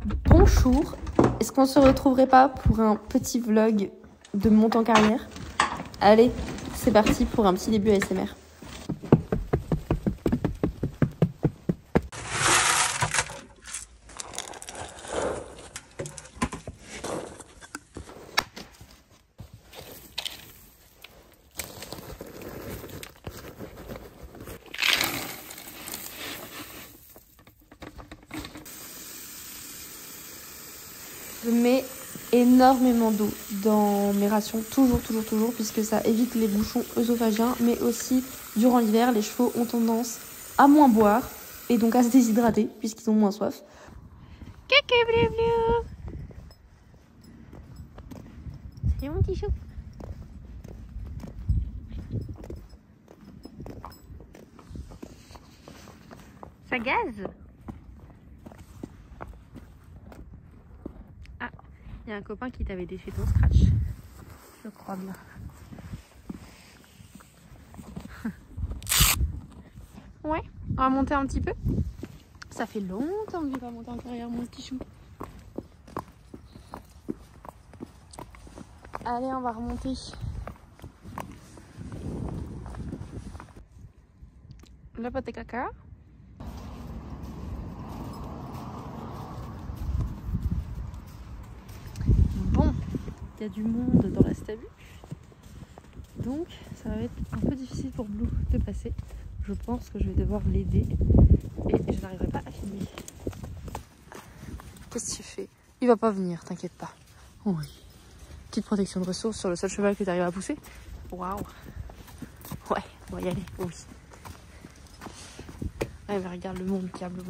Bonjour, est-ce qu'on se retrouverait pas pour un petit vlog de montée en carrière? Allez, c'est parti pour un petit début ASMR. Je mets énormément d'eau dans mes rations, toujours, puisque ça évite les bouchons œsophagiens, mais aussi, durant l'hiver, les chevaux ont tendance à moins boire, et donc à se déshydrater, puisqu'ils ont moins soif. Coucou, Blou. C'est mon petit chou. Ça gaze? Il y a un copain qui t'avait défait ton scratch. Je crois bien. Ouais, on va monter un petit peu. Ça fait longtemps que j'ai pas monté en carrière, mon petit chou. Allez, on va remonter. Le pâté caca. Bon, il y a du monde dans la stabu. Donc, ça va être un peu difficile pour Blue de passer. Je pense que je vais devoir l'aider et je n'arriverai pas à filmer. Qu'est-ce que tu fais? Il va pas venir, t'inquiète pas. Oui. Petite protection de ressources sur le seul cheval que tu arrives à pousser. Waouh. Ouais, on va y aller, oui. Ah, mais regarde le monde qui a Blue.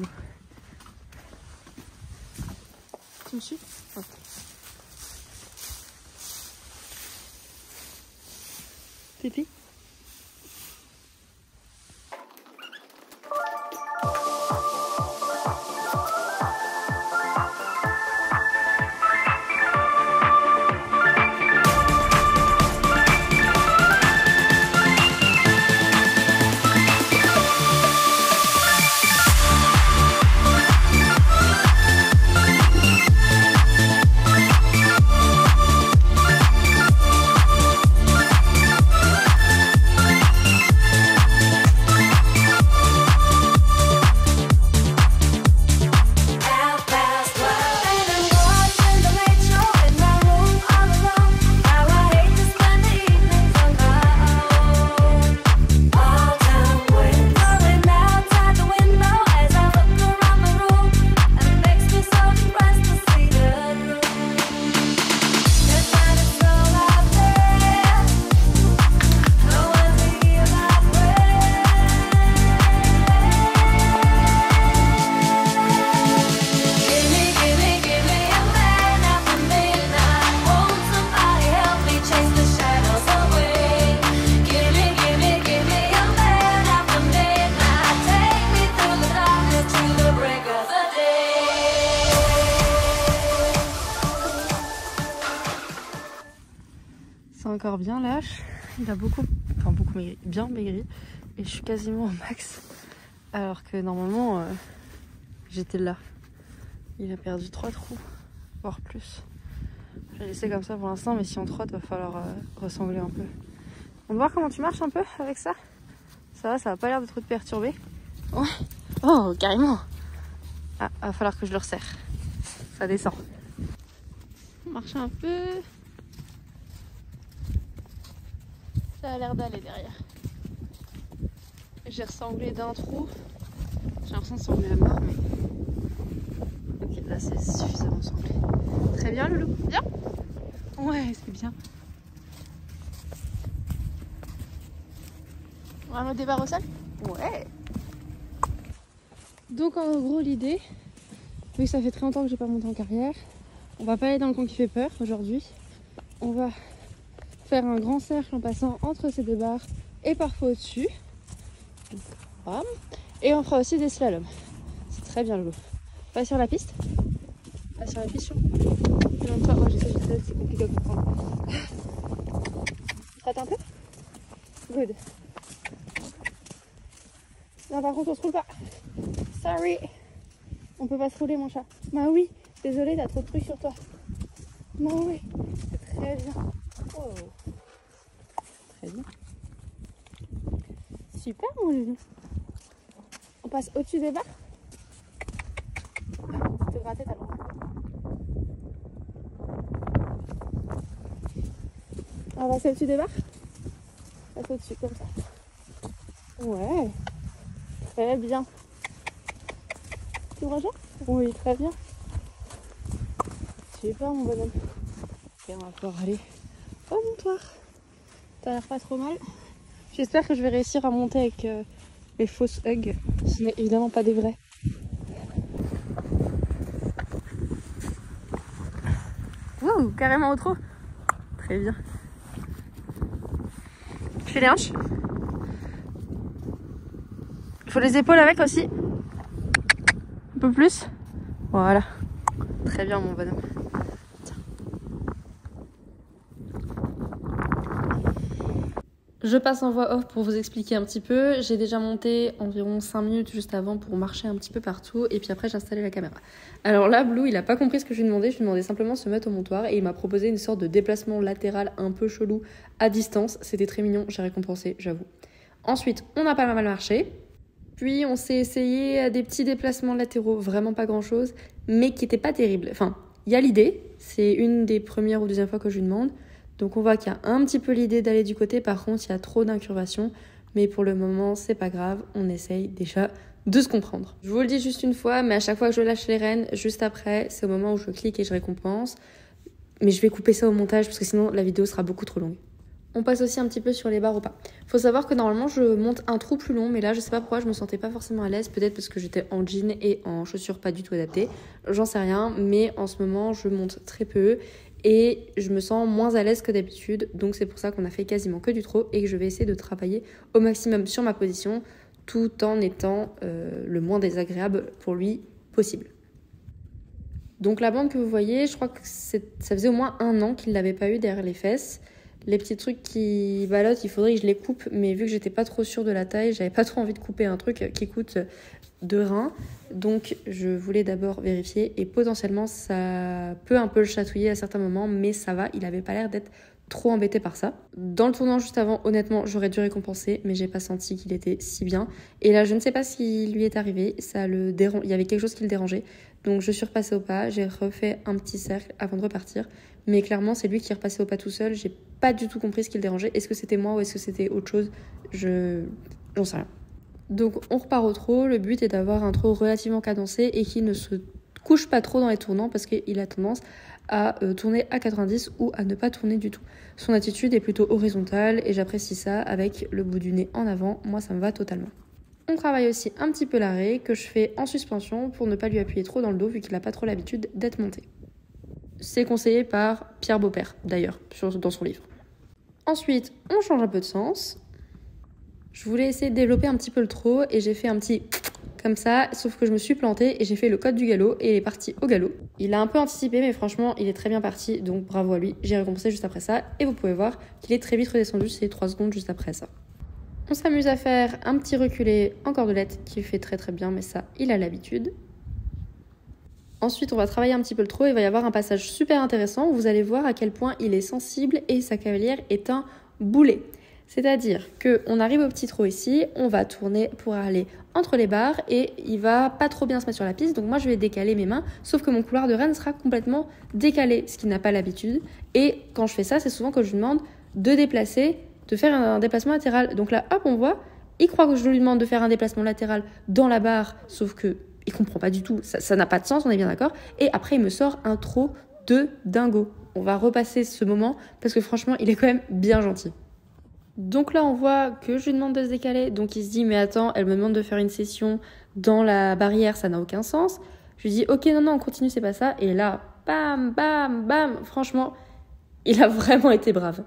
Tu me suis? Ouais. Pipi. C'est encore bien lâche, il a beaucoup maigri, bien maigri, et je suis quasiment au max, alors que normalement j'étais là. Il a perdu 3 trous, voire plus. Je vais laisser comme ça pour l'instant, mais si on trotte, il va falloir ressembler un peu. On va voir comment tu marches un peu avec ça. Ça va pas l'air de trop te perturber. Ouais. Oh, carrément. Ah, va falloir que je le resserre. Ça descend. On marche un peu. Ça a l'air d'aller derrière. J'ai ressemblé d'un trou. J'ai l'impression de sembler à mort, mais... Ok, là c'est suffisamment semblé. Très bien, Loulou. Bien. Ouais, c'est bien. On va mettre des barres au sol? Ouais. Donc en gros l'idée, vu que ça fait très longtemps que j'ai pas monté en carrière, on va pas aller dans le coin qui fait peur aujourd'hui. On va faire un grand cercle en passant entre ces deux barres et parfois au-dessus. Et on fera aussi des slaloms. C'est très bien, Loulou. Pas sur la piste? Pas sur la piste, chaud? Moi je sais, c'est compliqué à comprendre. Traite un peu? Good. Non, par contre, on se roule pas. Sorry. On peut pas se rouler, mon chat. Bah oui, Désolée, t'as trop de trucs sur toi. Non, oui, c'est très bien. Oh. Très bien. Super, mon loulou. On passe au-dessus des barres. Te gratter ta main. On va passer au-dessus des barres. Passe au-dessus, comme ça. Ouais. Très bien. Tu me rejoins? Oui, très bien. Super, mon bonhomme. Ok, on va pouvoir aller au montoir. T'as l'air pas trop mal. J'espère que je vais réussir à monter avec les fausses hugs. Ce n'est évidemment pas des vrais. Wow, carrément au trot. Très bien. Tu fais les hanches. Il faut les épaules avec aussi. Un peu plus. Voilà. Très bien, mon bonhomme. Je passe en voix off pour vous expliquer un petit peu. J'ai déjà monté environ 5 minutes juste avant pour marcher un petit peu partout. Et puis après, j'ai installé la caméra. Alors là, Blue, il a pas compris ce que je lui demandais. Je lui demandais simplement de se mettre au montoir. Et il m'a proposé une sorte de déplacement latéral un peu chelou à distance. C'était très mignon. J'ai récompensé, j'avoue. Ensuite, on a pas mal marché. Puis, on s'est essayé à des petits déplacements latéraux. Vraiment pas grand-chose. Mais qui n'étaient pas terribles. Enfin, il y a l'idée. C'est une des premières ou deuxième fois que je lui demande. Donc on voit qu'il y a un petit peu l'idée d'aller du côté, par contre il y a trop d'incurvations, mais pour le moment c'est pas grave, on essaye déjà de se comprendre. Je vous le dis juste une fois, mais à chaque fois que je lâche les rênes, juste après, c'est au moment où je clique et je récompense. Mais je vais couper ça au montage parce que sinon la vidéo sera beaucoup trop longue. On passe aussi un petit peu sur les barres au pas. Faut savoir que normalement je monte un trou plus long, mais là je sais pas pourquoi je me sentais pas forcément à l'aise, peut-être parce que j'étais en jean et en chaussures pas du tout adaptées, j'en sais rien, mais en ce moment je monte très peu. Et je me sens moins à l'aise que d'habitude, donc c'est pour ça qu'on a fait quasiment que du trot et que je vais essayer de travailler au maximum sur ma position tout en étant le moins désagréable pour lui possible. Donc la bande que vous voyez, je crois que ça faisait au moins 1 an qu'il ne l'avait pas eu derrière les fesses. Les petits trucs qui ballottent, il faudrait que je les coupe, mais vu que j'étais pas trop sûre de la taille, j'avais pas trop envie de couper un truc qui coûte 2 reins. Donc je voulais d'abord vérifier et potentiellement ça peut un peu le chatouiller à certains moments, mais ça va, il avait pas l'air d'être trop embêté par ça. Dans le tournant juste avant, honnêtement, j'aurais dû récompenser, mais j'ai pas senti qu'il était si bien. Et là, je ne sais pas ce qui lui est arrivé, il y avait quelque chose qui le dérangeait. Donc je suis repassée au pas, j'ai refait un petit cercle avant de repartir. Mais clairement, c'est lui qui est repassé au pas tout seul. J'ai pas du tout compris ce qui le dérangeait. Est-ce que c'était moi ou est-ce que c'était autre chose? J'en sais rien. Donc on repart au trot. Le but est d'avoir un trot relativement cadencé et qui ne se couche pas trop dans les tournants parce qu'il a tendance à tourner à 90 ou à ne pas tourner du tout. Son attitude est plutôt horizontale et j'apprécie ça avec le bout du nez en avant. Moi, ça me va totalement. On travaille aussi un petit peu l'arrêt que je fais en suspension pour ne pas lui appuyer trop dans le dos vu qu'il n'a pas trop l'habitude d'être monté. C'est conseillé par Pierre Beaupère, d'ailleurs, dans son livre. Ensuite, on change un peu de sens. Je voulais essayer de développer un petit peu le trot et j'ai fait un petit comme ça, sauf que je me suis plantée et j'ai fait le code du galop et il est parti au galop. Il a un peu anticipé, mais franchement, il est très bien parti, donc bravo à lui. J'ai récompensé juste après ça et vous pouvez voir qu'il est très vite redescendu, c'est 3 secondes juste après ça. On s'amuse à faire un petit reculé en cordelette qui fait très très bien, mais ça, il a l'habitude. Ensuite, on va travailler un petit peu le trot. Il va y avoir un passage super intéressant où vous allez voir à quel point il est sensible et sa cavalière est un boulet. C'est-à-dire qu'on arrive au petit trot ici, on va tourner pour aller entre les barres et il va pas trop bien se mettre sur la piste. Donc moi, je vais décaler mes mains, sauf que mon couloir de reine sera complètement décalé, ce qui n'a pas l'habitude. Et quand je fais ça, c'est souvent que je lui demande de déplacer, de faire un déplacement latéral. Donc là, hop, on voit, il croit que je lui demande de faire un déplacement latéral dans la barre, sauf que il comprend pas du tout, ça n'a pas de sens, on est bien d'accord. Et après, il me sort un trot de dingo. On va repasser ce moment parce que franchement, il est quand même bien gentil. Donc là, on voit que je lui demande de se décaler. Donc il se dit, mais attends, elle me demande de faire une session dans la barrière, ça n'a aucun sens. Je lui dis, ok, non, on continue, c'est pas ça. Et là, bam, bam, bam, franchement, il a vraiment été brave.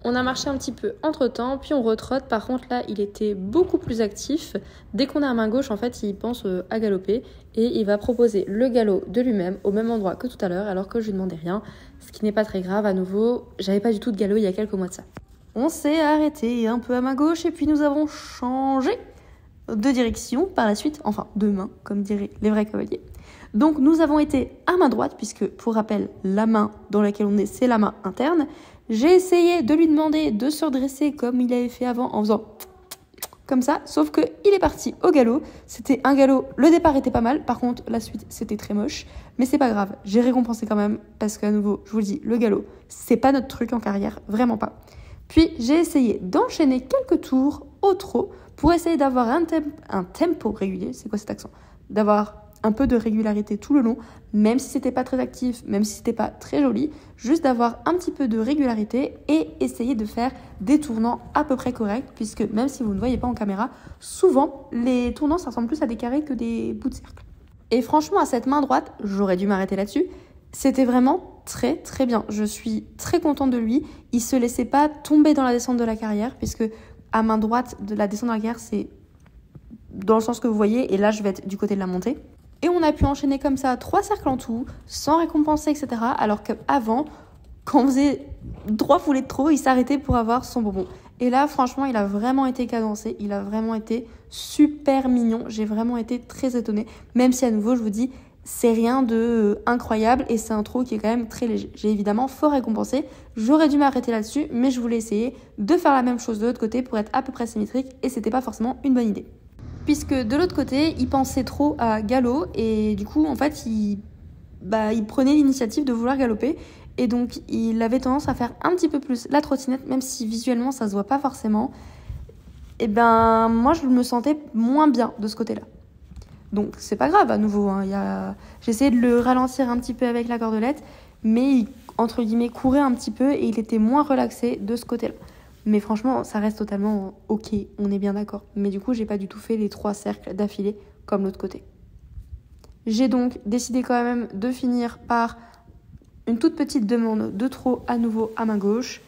On a marché un petit peu entre-temps, puis on retrotte. Par contre, là, il était beaucoup plus actif. Dès qu'on a à main gauche, en fait, il pense à galoper. Et il va proposer le galop de lui-même au même endroit que tout à l'heure, alors que je lui demandais rien. Ce qui n'est pas très grave, à nouveau. J'avais pas du tout de galop il y a quelques mois de ça. On s'est arrêté un peu à main gauche et puis nous avons changé de direction par la suite. Enfin, de main, comme diraient les vrais cavaliers. Donc nous avons été à main droite, puisque pour rappel, la main dans laquelle on est, c'est la main interne. J'ai essayé de lui demander de se redresser comme il avait fait avant en faisant comme ça, sauf qu'il est parti au galop. C'était un galop, le départ était pas mal, par contre la suite c'était très moche, mais c'est pas grave, j'ai récompensé quand même, parce qu'à nouveau, je vous le dis, le galop, c'est pas notre truc en carrière, vraiment pas. Puis j'ai essayé d'enchaîner quelques tours au trot pour essayer d'avoir un tempo régulier, c'est quoi cet accent ? D'avoir un peu de régularité tout le long, même si c'était pas très actif, même si c'était pas très joli, juste d'avoir un petit peu de régularité et essayer de faire des tournants à peu près corrects, puisque même si vous ne voyez pas en caméra, souvent les tournants ça ressemble plus à des carrés que des bouts de cercle. Et franchement à cette main droite, j'aurais dû m'arrêter là-dessus, c'était vraiment très très bien. Je suis très contente de lui, il se laissait pas tomber dans la descente de la carrière, puisque à main droite de la descente de la carrière c'est dans le sens que vous voyez, et là je vais être du côté de la montée. Et on a pu enchaîner comme ça 3 cercles en tout, sans récompenser, etc. Alors qu'avant, quand on faisait 3 foulées de trop, il s'arrêtait pour avoir son bonbon. Et là, franchement, il a vraiment été cadencé, il a vraiment été super mignon. J'ai vraiment été très étonnée, même si à nouveau, je vous dis, c'est rien de incroyable et c'est un trot qui est quand même très léger. J'ai évidemment fort récompensé, j'aurais dû m'arrêter là-dessus, mais je voulais essayer de faire la même chose de l'autre côté pour être à peu près symétrique et c'était pas forcément une bonne idée. Puisque de l'autre côté, il pensait trop à galop et du coup, en fait, il prenait l'initiative de vouloir galoper et donc il avait tendance à faire un petit peu plus la trottinette, même si visuellement ça se voit pas forcément. Et moi, je me sentais moins bien de ce côté-là. Donc c'est pas grave, à nouveau. J'ai essayé de le ralentir un petit peu avec la cordelette, mais il, entre guillemets, courait un petit peu et il était moins relaxé de ce côté-là. Mais franchement, ça reste totalement ok, on est bien d'accord. Mais du coup, j'ai pas du tout fait les 3 cercles d'affilée comme l'autre côté. J'ai donc décidé quand même de finir par une toute petite demande de trot à nouveau à main gauche.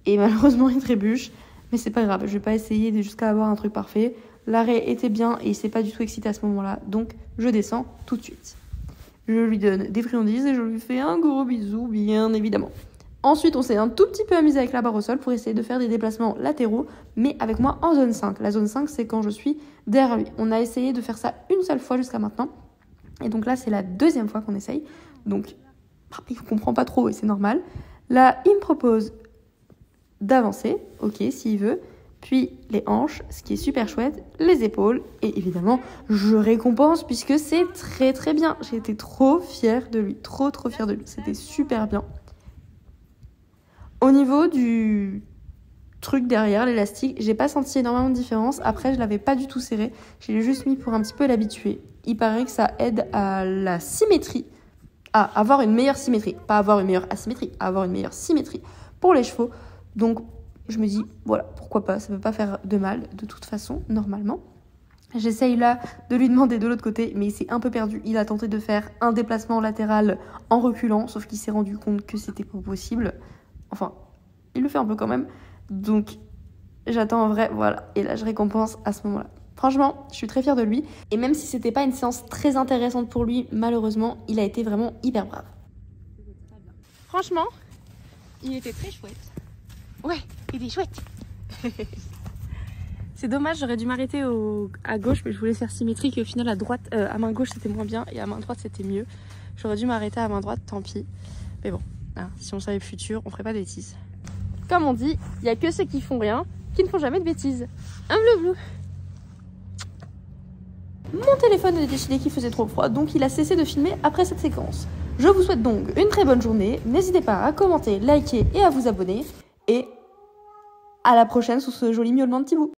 Et malheureusement, il trébuche. Mais c'est pas grave, je vais pas essayer jusqu'à avoir un truc parfait. L'arrêt était bien et il s'est pas du tout excité à ce moment-là. Donc, je descends tout de suite. Je lui donne des friandises et je lui fais un gros bisou, bien évidemment. Ensuite, on s'est un tout petit peu amusé avec la barre au sol pour essayer de faire des déplacements latéraux, mais avec moi en zone 5. La zone 5, c'est quand je suis derrière lui. On a essayé de faire ça une seule fois jusqu'à maintenant. Et donc là, c'est la 2e fois qu'on essaye. Donc, il ne comprend pas trop et c'est normal. Là, il me propose d'avancer, ok, s'il veut. Puis les hanches, ce qui est super chouette, les épaules. Et évidemment, je récompense puisque c'est très très bien. J'ai été trop fière de lui, trop fière de lui. C'était super bien. Au niveau du truc derrière, l'élastique, j'ai pas senti énormément de différence. Après, je l'avais pas du tout serré. Je l'ai juste mis pour un petit peu l'habituer. Il paraît que ça aide à la symétrie, à avoir une meilleure symétrie. Pas avoir une meilleure asymétrie, à avoir une meilleure symétrie pour les chevaux. Donc, je me dis, voilà, pourquoi pas, ça peut pas faire de mal de toute façon, normalement. J'essaye là de lui demander de l'autre côté, mais il s'est un peu perdu. Il a tenté de faire un déplacement latéral en reculant, sauf qu'il s'est rendu compte que c'était pas possible. Enfin, il le fait un peu quand même. Donc, j'attends en vrai, voilà. Et là, je récompense à ce moment-là. Franchement, je suis très fière de lui. Et même si c'était pas une séance très intéressante pour lui, malheureusement, il a été vraiment hyper brave. Franchement, il était très chouette. Ouais, il est chouette. C'est dommage, j'aurais dû m'arrêter à gauche, mais je voulais faire symétrique. Et au final, à main gauche, c'était moins bien. Et à main droite, c'était mieux. J'aurais dû m'arrêter à main droite, tant pis. Mais bon. Si on savait le futur, on ferait pas de bêtises. Comme on dit, il n'y a que ceux qui font rien qui ne font jamais de bêtises. Un bleu bleu. Mon téléphone a décidé qu'il faisait trop froid, donc il a cessé de filmer après cette séquence. Je vous souhaite donc une très bonne journée. N'hésitez pas à commenter, liker et à vous abonner. Et à la prochaine sous ce joli miaulement de Thibaut.